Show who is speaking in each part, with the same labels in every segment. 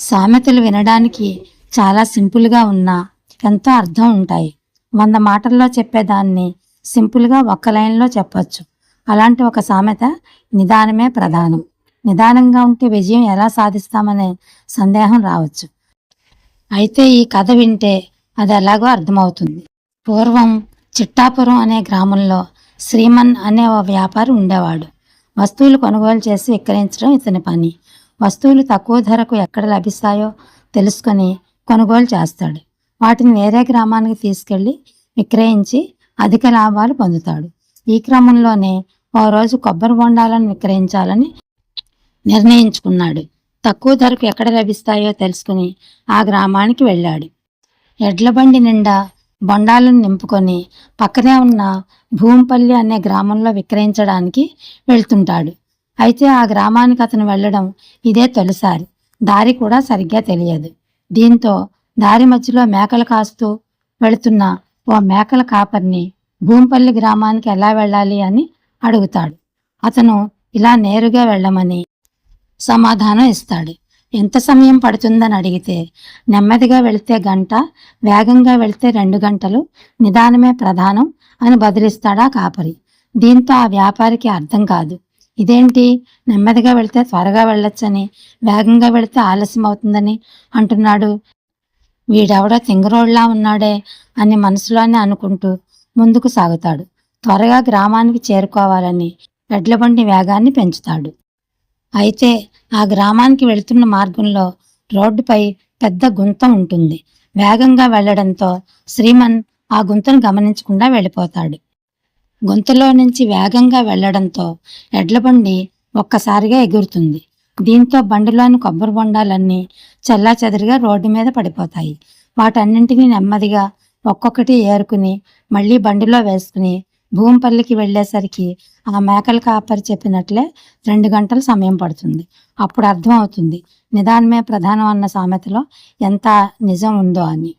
Speaker 1: సామెతలు వినడానికి చాలా సింపుల్గా ఉన్నా ఎంతో అర్థం ఉంటాయి. 100 మాటల్లో చెప్పేదాన్ని సింపుల్గా ఒక్క లైన్లో చెప్పొచ్చు. అలాంటి ఒక సామెత నిదానమే ప్రధానం. నిదానంగా ఉంటే విజయం ఎలా సాధిస్తామనే సందేహం రావచ్చు. అయితే ఈ కథ వింటే అది ఎలాగో అర్థమవుతుంది. పూర్వం చిట్టాపురం అనే గ్రామంలో శ్రీమన్ అనే ఓ వ్యాపారి ఉండేవాడు. వస్తువులు కొనుగోలు చేసి విక్రయించడం ఇతని పని. వస్తువులు తక్కువ ధరకు ఎక్కడ లభిస్తాయో తెలుసుకొని కొనుగోలు చేస్తాడు. వాటిని వేరే గ్రామానికి తీసుకెళ్లి విక్రయించి అధిక లాభాలు పొందుతాడు. ఈ క్రమంలోనే ఓ రోజు కొబ్బరి బొండాలను విక్రయించాలని నిర్ణయించుకున్నాడు. తక్కువ ధరకు ఎక్కడ లభిస్తాయో తెలుసుకుని ఆ గ్రామానికి వెళ్ళాడు. ఎడ్ల బండి నిండా బొండాలను నింపుకొని పక్కనే ఉన్న భూంపల్లి అనే గ్రామంలో విక్రయించడానికి వెళ్తుంటాడు. అయితే ఆ గ్రామానికి అతను వెళ్ళడం ఇదే తొలిసారి. దారి కూడా సరిగ్గా తెలియదు. దీంతో దారి మధ్యలో మేకలు కాస్తూ వెళుతున్న ఓ మేకల కాపర్ని భూంపల్లి గ్రామానికి ఎలా వెళ్ళాలి అని అడుగుతాడు. అతను ఇలా నేరుగా వెళ్ళమని సమాధానం ఇస్తాడు. ఎంత సమయం పడుతుందని అడిగితే నెమ్మదిగా వెళితే గంట, వేగంగా వెళితే 2 గంటలు, నిదానమే ప్రధానం అని బదిలిస్తాడా కాపరి. దీంతో ఆ వ్యాపారికి అర్థం కాదు. ఇదేంటి, నెమ్మదిగా వెళితే త్వరగా వెళ్ళొచ్చని, వేగంగా వెళితే ఆలస్యం అవుతుందని అంటున్నాడు. వీడెవడో తింగరోడ్లా ఉన్నాడే అని మనసులోనే అనుకుంటూ ముందుకు సాగుతాడు. త్వరగా గ్రామానికి చేరుకోవాలని ఎడ్లబండి వేగాన్ని పెంచుతాడు. అయితే ఆ గ్రామానికి వెళుతున్న మార్గంలో రోడ్డుపై పెద్ద గుంత ఉంటుంది. వేగంగా వెళ్లడంతో శ్రీమన్ ఆ గుంతను గమనించకుండా వెళ్ళిపోతాడు. గుంతలో నుంచి వేగంగా వెళ్లడంతో ఎడ్లబండి ఒక్కసారిగా ఎగురుతుంది. దీంతో బండిలోని కొబ్బరి బొండాలన్నీ చెల్లాచెదరిగా రోడ్డు మీద పడిపోతాయి. వాటన్నింటినీ నెమ్మదిగా ఒక్కొక్కటి ఏరుకుని మళ్ళీ బండిలో వేసుకుని భూంపల్లికి వెళ్ళేసరికి ఆ మేకల కాపరి చెప్పినట్లే 2 గంటల సమయం పడుతుంది. అప్పుడు అర్థం అవుతుంది నిదానమే ప్రధానం అన్న సామెతలో ఎంత నిజం ఉందో అని.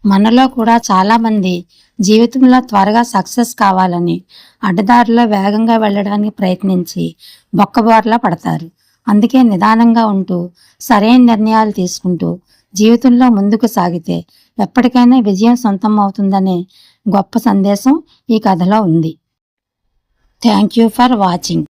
Speaker 1: మనలో కూడా చాలామంది జీవితంలో త్వరగా సక్సెస్ కావాలని అడ్డదారిలో వేగంగా వెళ్ళడానికి ప్రయత్నించి బొక్కబోర్లా పడతారు. అందుకే నిదానంగా ఉంటూ సరైన నిర్ణయాలు తీసుకుంటూ జీవితంలో ముందుకు సాగితే ఎప్పటికైనా విజయం సొంతం అవుతుందనే గొప్ప సందేశం ఈ కథలో ఉంది. Thank you for watching.